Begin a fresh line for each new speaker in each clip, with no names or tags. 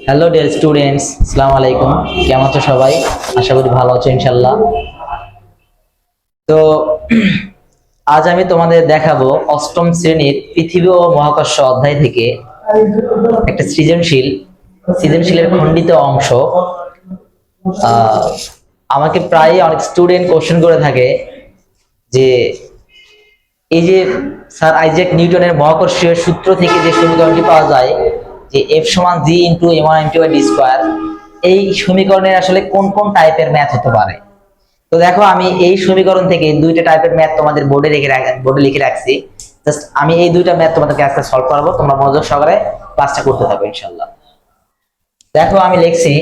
Hello dear students, আসসালামু আলাইকুম। কেমন আছো সবাই? আশা করি ভালো আছো ইনশাল্লাহ। তো আজ আমি তোমাদের দেখাবো অষ্টম শ্রেণীর পৃথিবী ও মহাকর্ষ অধ্যায় থেকে একটা সৃজনশীলের খণ্ডিত অংশ। আমাকে প্রায় অনেক স্টুডেন্ট কোশ্চেন করে থাকে যে এই যে স্যার আইজ্যাক নিউটনের মহাকর্ষীয় সূত্র থেকে যে সমীকরণটি পাওয়া যায় যে F সমান G ইন্টু m1m2/d², এই সমীকরণের আসলে কোন কোন টাইপের ম্যাথ হতে পারে। তো দেখো, আমি এই সমীকরণ থেকে দুইটা টাইপের ম্যাথ তোমাদের বোর্ডে লিখে রাখছি। জাস্ট আমি এই দুইটা ম্যাথ তোমাদেরকে আজকে সলভ করাবো, তোমরা মনোযোগ সহকারে ক্লাসটা করতে থাকবে ইনশাআল্লাহ। দেখো আমি লিখছি,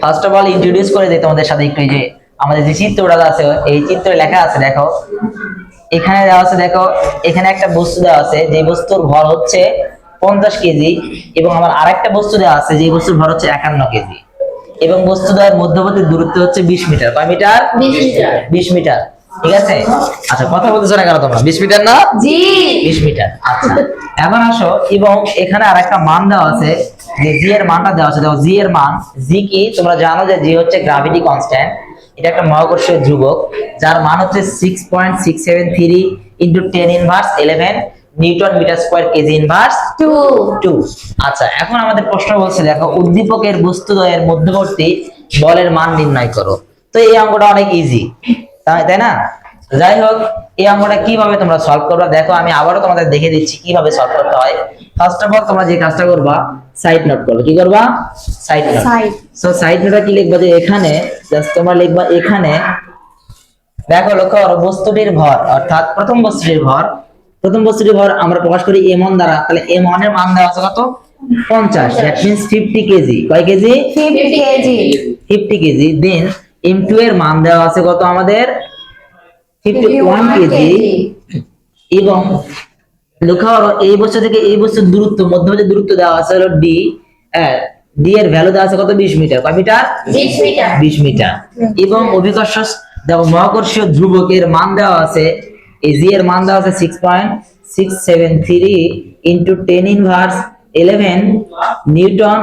ফার্স্ট অফ অল ইন্ট্রোডিউস করে দিই তোমাদের সাথে একটু। যে আমাদের যে চিত্রটা আছে, এই চিত্রে লেখা আছে, দেখো এখানে দেওয়া আছে, দেখো এখানে একটা বস্তু দেওয়া আছে, যে বস্তুর ভর হচ্ছে 50 কেজি, এবং আমার আরেকটা বস্তু দেওয়া আছে, যে বস্তুর ভর হচ্ছে 51 কেজি, এবং বস্তুদ্বয়ের মধ্যবর্তী দূরত্ব হচ্ছে 20 মিটার। কয় মিটার? 20 মিটার। 20 মিটার, ঠিক আছে। আচ্ছা, কথা বলতেছো না কেন তোমরা? 20 মিটার না? জি, 20 মিটার। আচ্ছা, এখন আসো, এবং এখানে আরেকটা মান দেওয়া আছে, যে জি এর মানটা দেওয়া আছে। দেখো জি এর মান, জি কি তোমরা জানো যে জি হচ্ছে গ্র্যাভিটি কনস্ট্যান্ট, এটা একটা মহাকর্ষীয় ধ্রুবক, যার মান হচ্ছে 6.673 into 10^11 newton metre square kg inverse 2। আচ্ছা, এখন আমাদের প্রশ্ন বলছে, দেখো উদ্দীপকের বস্তুদ্বয়ের মধ্যবর্তী বলের মান নির্ণয় করো। তো এই অঙ্কটা অনেক ইজি, তাই না? যাই হোক, এই অঙ্কটা কিভাবে তোমরা সলভ করবে, দেখো আমি আবারও তোমাদের দেখে দিচ্ছি কিভাবে সলভ করতে হয়। ফার্স্ট অফ অল তোমরা যে কাজটা করবা, সাইড নোট করবে। কি করবা? Side note. সো সাইড নোটে কি লিখবা, যে এখানে জাস্ট তোমরা লিখবা, এখানে দেখো লক্ষ্য করো, বস্তুটির ভর, অর্থাৎ প্রথম বস্তুটির ভর আমরা প্রকাশ করি m1 দ্বারা। তাহলে m1 এর মান দেওয়া আছে কত? 50, দ্যাট মিন্স 50 কেজি। কয় কেজি? 50 কেজি। 50 কেজি। দেন m2 এর মান দেওয়া আছে কত আমাদের? 51 কেজি। এবং লক্ষ্য করো, এই বস্তু থেকে এই বস্তুর দূরত্ব, মধ্যবর্তী দূরত্ব দেওয়া আছে হলো d। ডি এর ভ্যালু দেওয়া আছে কত? 20 মিটার। কয় মিটার? 20 মিটার। 20 মিটার। এবং অভিকর্ষ দেখো মহাকর্ষীয় ধ্রুবকের মান দেওয়া আছে, এই জি এর মান দেওয়া আছে 6.673 into 10^11 newton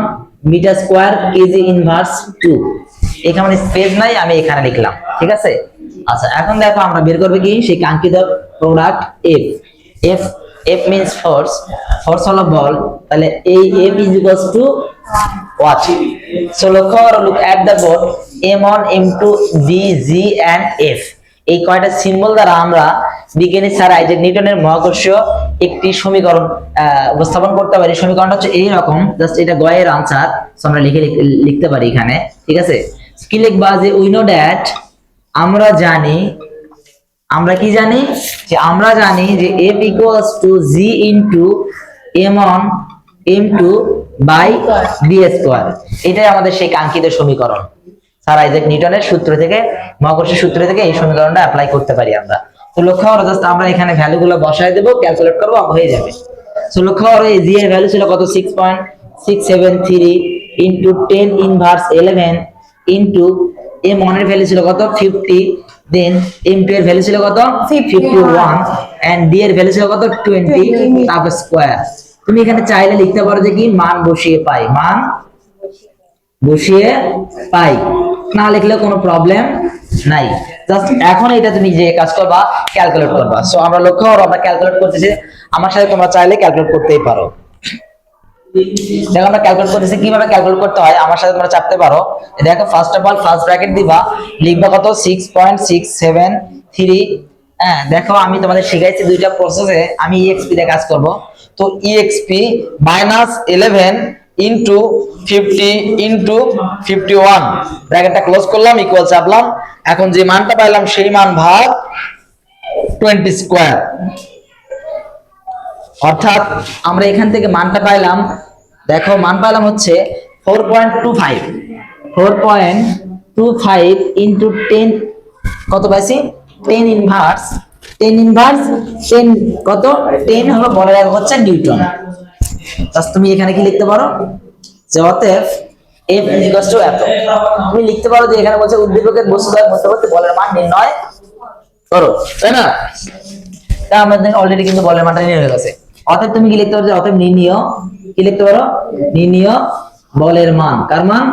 metre square kg inverse 2। এখানে স্পেস নাই, আমি এখানে লিখলাম, ঠিক আছে। আচ্ছা, এখন দেখো আমরা বের করব কি সেই কাঙ্ক্ষিত product F. F means force হলো বল। তাহলে এই F is equals to what? So look at the board, M1, M2, B, G and F, এই কয়টা সিম্বল দ্বারা আমরা বিজ্ঞানী স্যার আইজ্যাক নিউটনের মহাকর্ষীয় একটি সমীকরণ উপস্থাপন করতে পারি। সমীকরণটা হচ্ছে এই রকম, জাস্ট এটা গয়ের আনসার, আমরা লিখতে পারি এখানে, ঠিক আছে। কি লিখবা, যে উই নো দ্যাট, আমরা কি জানি, যে আমরা জানি যে F equals to G into M1 M2 by d²। এটাই আমাদের সেই কাঙ্ক্ষিত সমীকরণ। স্যার আইজ্যাক নিউটনের সূত্র থেকে, মহাকর্ষীয় সূত্র থেকে এই সমীকরণটা অ্যাপ্লাই করতে পারি আমরা। তো লক্ষ্য করো, জাস্ট আমরা এখানে ভ্যালুগুলো বসায় দেব, ক্যালকুলেট করব, হয়ে যাবে। সো লক্ষ্য করো, এই জি এর ভ্যালু ছিল কত? 6.673 into 10^11 into m1 এর ভ্যালু ছিল কত? 50। দেন m2 এর ভ্যালু ছিল কত? 51 এন্ড d এর ভ্যালু ছিল কত? 20 তারপর স্কয়ার। তুমি এখানে চাইলে লিখতে পারো যে কি, মান বসিয়ে পাই, না লিখলেও কোনো প্রবলেম নাই। জাস্ট এখন এটা তুমি যে কাজ করবা, ক্যালকুলেট করবা। সো আমরা লক্ষ্য করো, আমরা ক্যালকুলেট করতেছি, আমার সাথে তোমরা চাইলে ক্যালকুলেট করতেই পারো। দেখো আমরা ক্যালকুলেট করতেছি, কিভাবে ক্যালকুলেট করতে হয় আমার সাথে তোমরা চাপতে পারো। দেখো first of all first bracket দিবা, লিখবা কত? 6.673। দেখো আমি তোমাদের শিখাইছি দুইটা প্রসেসে, আমি EXP দিয়ে কাজ করব। তো EXP -11 ইনটু 50 ইনটু 51, ব্র্যাকেটটা ক্লোজ করলাম, ইকুয়াল চাপলাম। এখন যে মানটা পাইলাম সেই মান ভাগ 20 স্কয়ার, অর্থাৎ আমরা এখান থেকে মানটা পাইলাম, দেখো মান পাইলাম হচ্ছে 4.25 ইনটু 10 কত পাইছি? 10 কত? 10 হলো বলের একক হচ্ছে নিউটন। তাহলে তুমি এখানে কি লিখতে পারো, যে অতএব F equals to এত। তুমি লিখতে পারো যে এখানে বলছে উদ্দীপকের বস্তুদ্বয়ের মধ্যবর্তী বলের মান নির্ণয় করো, তাই না? তা আমাদের অলরেডি কিন্তু বলের মানটা নির্ণয় হয়ে গেছে। অতএব তুমি কি লিখতে পারো, অতএব নির্ণীয়, কি লিখতে পারো, নির্ণীয় বলের মান, কার মান,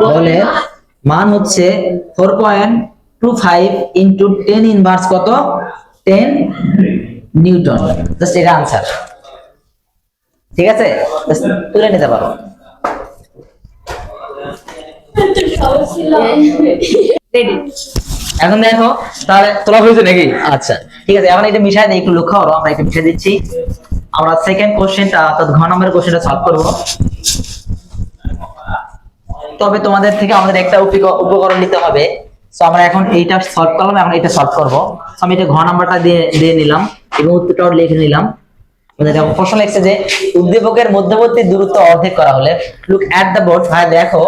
বলের মান হচ্ছে 4.25 ইনটু 10 ইনভার্স কত, 10 নিউটন। জাস্ট এটা आंसर, ঠিক আছে, তুলে নিতে পারো। এখন দেখো তাহলে তোলা হয়েছে নাকি, আচ্ছা ঠিক আছে, এখন এটা মিশাই দিই, একটু লক্ষ্য করো, আমরা এটা মিশিয়ে দিচ্ছি। আমরা সেকেন্ড কোশ্চেনটা অর্থাৎ ঘ নম্বরের কোশ্চেনটা সলভ করব। তবে তোমাদের থেকে আমাদের একটা উপকরণ নিতে হবে। সো আমরা এখন এইটা সলভ করলাম, এখন এটা সলভ করব। সো আমি এটা ঘ নাম্বারটা দিয়ে নিলাম এবং উত্তরটাও লিখে নিলাম। দেখো প্রশ্ন লিখছে যে উদ্দীপকের মধ্যবর্তী দূরত্ব অর্ধেক করা হলে, লুক এট দ্য বোর্ড। ভাই দেখো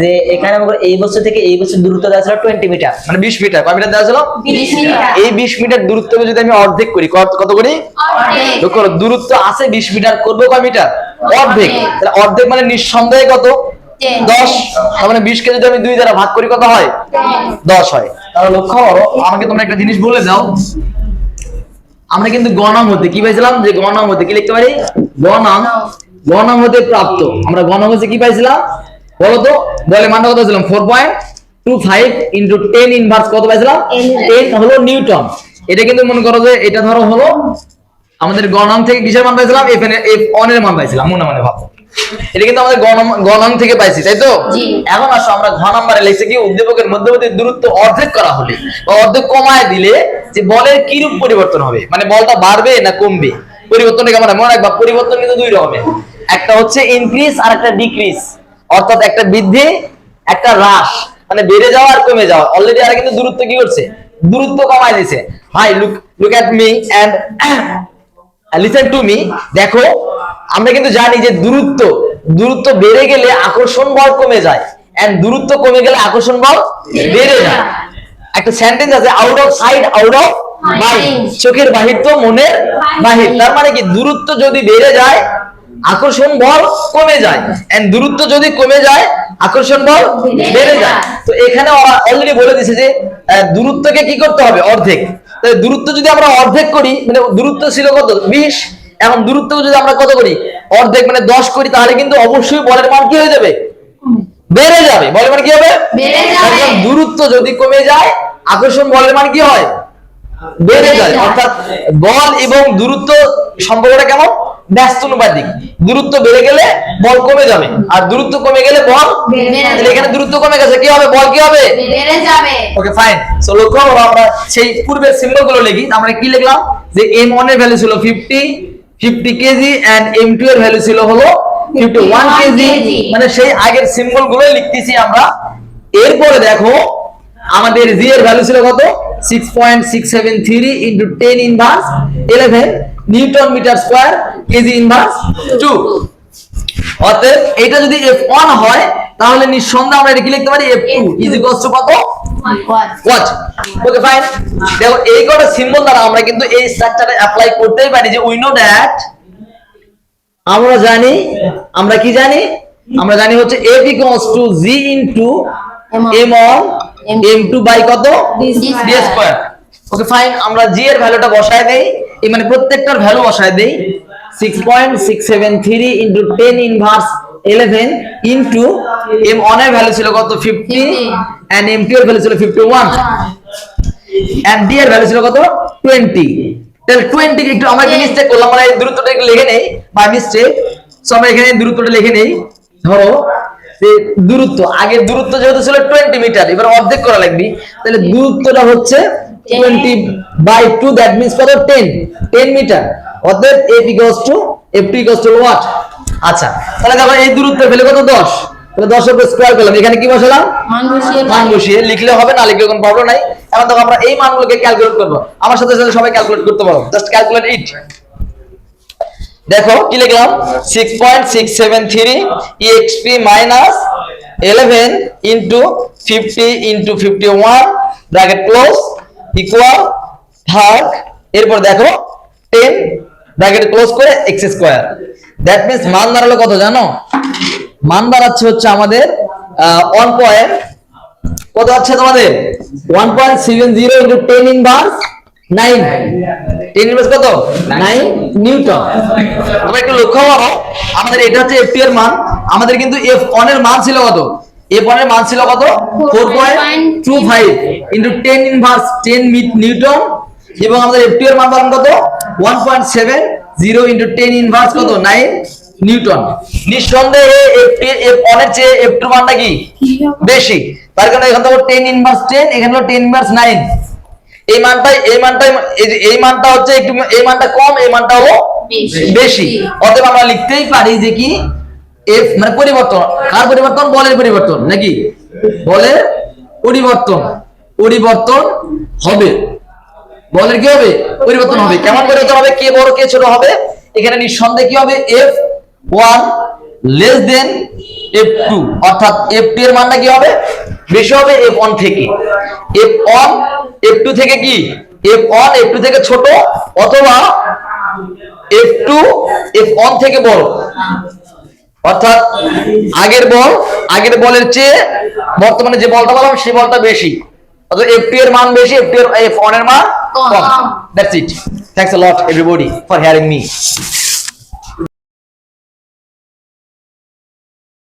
যে এখানে আমাদের এই বস্তু থেকে এই বস্তুর দূরত্ব দেওয়া ছিল 20 মিটার, মানে 20 মিটার। কয় মিটার দেওয়া ছিল? 20 মিটার। এই 20 মিটার দূরত্বকে যদি আমি অর্ধেক করি, কত করি? অর্ধেক। দেখো দূরত্ব আছে 20 মিটার, করব কয় মিটার? অর্ধেক। তাহলে অর্ধেক মানে নিঃসন্দেহে কত? 10। তার মানে 20 কে যদি আমি 2 দ্বারা ভাগ করি কত হয়? 10 হয়। তাহলে লক্ষ্য করো, আমাকে তোমরা একটা জিনিস বলে দাও, আমরা কিন্তু গণম হতে কি পাইছিলাম, যে গণম হতে কি লিখতে পারি, গণম হতে প্রাপ্ত। আমরা গণম হতে কি পাইছিলাম বলো তো, বলে মানটা কত ছিল? 4.25 ইনটু 10 ইনভার্স কত পাইছিলাম? 10 হলো নিউটন। এটা কিন্তু মনে করো যে এটা ধরো হলো আমাদের গণম থেকে কিসের মান পাইছিলাম? F1 এর মান পাইছিলাম, মনে ভাবো। এটা কিন্তু আমাদের গণম থেকে পাইছি, তাই তো? এখন আসো আমরা ঘ নম্বরে লিখছি কি, উদ্দীপকের মধ্যবর্তী দূরত্ব অর্ধেক করা হলে বা অর্ধেক কমায় দিলে যে বলের কি রূপ পরিবর্তন হবে, মানে বলটা বাড়বে না কমবে, পরিবর্তনটা কেমন হয় মনে রাখবা। পরিবর্তন কিন্তু দুই রকমের, একটা হচ্ছে ইনক্রিজ আর একটা ডিক্রিজ, অর্থাৎ একটা বৃদ্ধি একটা হ্রাস, মানে বেড়ে যাওয়া আর কমে যাওয়া। অলরেডি আর কিন্তু দূরত্ব কি করছে, দূরত্ব কমায় দিয়েছে। ভাই look at me and listen to me. দেখো আমরা কিন্তু জানি যে দূরত্ব বেড়ে গেলে আকর্ষণ বল কমে যায়, এন্ড দূরত্ব কমে গেলে আকর্ষণ বল বেড়ে যায়। একটা সেন্টেন্স আছে, out of sight out of mind, চোখের বাহির তো মনের বাহির। তার মানে কি, দূরত্ব যদি বেড়ে যায় আকর্ষণ বল কমে যায়, এন্ড দূরত্ব যদি কমে যায় আকর্ষণ বল বেড়ে যায়। তো এখানে অলরেডি বলে দিয়েছে যে দূরত্বকে কি করতে হবে? অর্ধেক। তাহলে দূরত্ব যদি আমরা অর্ধেক করি, মানে দূরত্ব ছিল কত? 20, এখন দূরত্ব যদি আমরা কত করি? অর্ধেক, মানে 10 করি, তাহলে কিন্তু অবশ্যই বলের মান কি হয়ে যাবে? বেড়ে যাবে। বলের মান কি হবে? বেড়ে যাবে। দূরত্ব যদি কমে যায় আকর্ষণ বলের মান কি হয়? বেড়ে যায়। অর্থাৎ বল এবং দূরত্ব সম্পর্কটা কেমন? ব্যস্তানুপাতিক। দূরত্ব বেড়ে গেলে বল কমে যাবে, আর দূরত্ব কমে গেলে বল বেড়ে যাবে। এখানে দূরত্ব কমে গেছে, কি হবে? বল কি হবে? বেড়ে যাবে। Okay fine. সো লক্ষ্য করো, আমরা সেই পূর্বের সিম্বল গুলো লিখি। আমরা কি লিখলাম যে m1 এর ভ্যালু ছিল 50 কেজি এন্ড m2 এর ভ্যালু ছিল হলো 51 কেজি, মানে সেই আগের সিম্বল গুলো লিখতেছি আমরা। এরপরে দেখো আমাদের g এর ভ্যালু ছিল কত? 6.673 into 10 inverse 11 newton metre square kg inverse 2। অতএব এটা যদি f1 হয় তাহলে নিঃসন্দেহে আমরা এটা কি লিখতে পারি? f2 ইজ ইকুয়ালস টু কত? ওয়াট। Okay fine. দেখো এই কটা সিম্বল দ্বারা আমরা কিন্তু এই স্ট্রাকচারে অ্যাপ্লাই করতেই পারি যে উই নো দ্যাট, আমরা জানি, আমরা কি জানি? আমরা জানি হচ্ছে f equals to g into m1 m2 by কত? d square. Okay fine. আমরা g এর ভ্যালুটা বসায় দেই, এই মানে প্রত্যেকটার ভ্যালু বসায় দেই। 6.673 ইনটু 10 ইনভার্স 11 ইনটু m1 এর ভ্যালু ছিল কত? 50 এন্ড m2 এর ভ্যালু ছিল 51 এন্ড d এর ভ্যালু ছিল কত? 20। তাহলে 20 কে একটু আমরা কি মিস্টেক করলাম, আমরা এই দূরত্বটা একটু লিখে নেই বাই মিস্টেক। সো আমরা এখানে দূরত্বটা লিখে নেই। ধরো যে দূরত্ব, আগের দূরত্ব যেহেতু ছিল 20 মিটার, এবার অর্ধেক করা লাগবে। তাহলে দূরত্বটা হচ্ছে 20 বাই 2, দ্যাট মিন্স কত? 10 মিটার। অতএব f equals two f2 equals to what? আচ্ছা তাহলে দেখো এই দূরত্বের ভ্যালু কত? 10। তাহলে 10 এর উপর স্কয়ার করলাম, এখানে কি বসালাম? মান বসিয়ে লিখলে হবে, না লিখলে কোনো প্রবলেম নাই। এখন দেখো আমরা এই মানগুলোকে ক্যালকুলেট করব। আমার সাথে সাথে সবাই ক্যালকুলেট করতে পারো, জাস্ট ক্যালকুলেট ইট। দেখো কি লিখলাম? 6.673 exp minus 11 into 50 into 51 bracket close equal ভাগ, এরপর দেখো 10 ব্র্যাকেট ক্লোজ করে x স্কয়ার। দ্যাট মিন্স মান দাঁড়ালো কত জানো? মান দাঁড়াচ্ছে হচ্ছে আমাদের 1 পয়েন্ট কত আছে তোমাদের? 1.70 into 10 ইনভার্স 9 10 ইনভার্স কত 9 নিউটন। তোমরা একটু লক্ষ্য করো আমাদের এটা হচ্ছে F2 এর মান, আমাদের কিন্তু F1 এর মান ছিল কত, F1 এর মান ছিল কত 4.25 ইনটু 10 ইনভার্স 10 নিউটন, এবং আমাদের F2 এর মান কত 1.70 ইনটু 10 ইনভার্স কত 9 নিউটন। নিঃসন্দেহে F1 এর চেয়ে F2 এর মানটা কি বেশি, তার কারণে এখান থেকে 10 ইনভার্স 10, এখানে হলো 10 ইনভার্স 9। এই মানটা হচ্ছে একটু, এই মানটা কম, এই মানটা হলো বেশি। অতএব আমরা লিখতেই পারি যে কি F মানে পরিবর্তন, কার পরিবর্তন, বলের পরিবর্তন নাকি, বলের পরিবর্তন হবে, বলের কি হবে পরিবর্তন হবে। কেমন পরিবর্তন হবে, কে বড় কে ছোট হবে, এখানে নিঃসন্দেহে কি হবে F1 লেস দেন F2, অর্থাৎ F2 এর মানটা কি হবে বেশি হবে F1 থেকে। F1 F2 থেকে কি, F1 F2 থেকে ছোট, অথবা F2 F1 থেকে বড়, অর্থাৎ আগের বলের চেয়ে বর্তমানে যে বলটা বললাম সেই বলটা বেশি, অর্থাৎ F2 এর মান বেশি, F1 এর মান কম। That's it. Thanks a lot everybody for hearing me.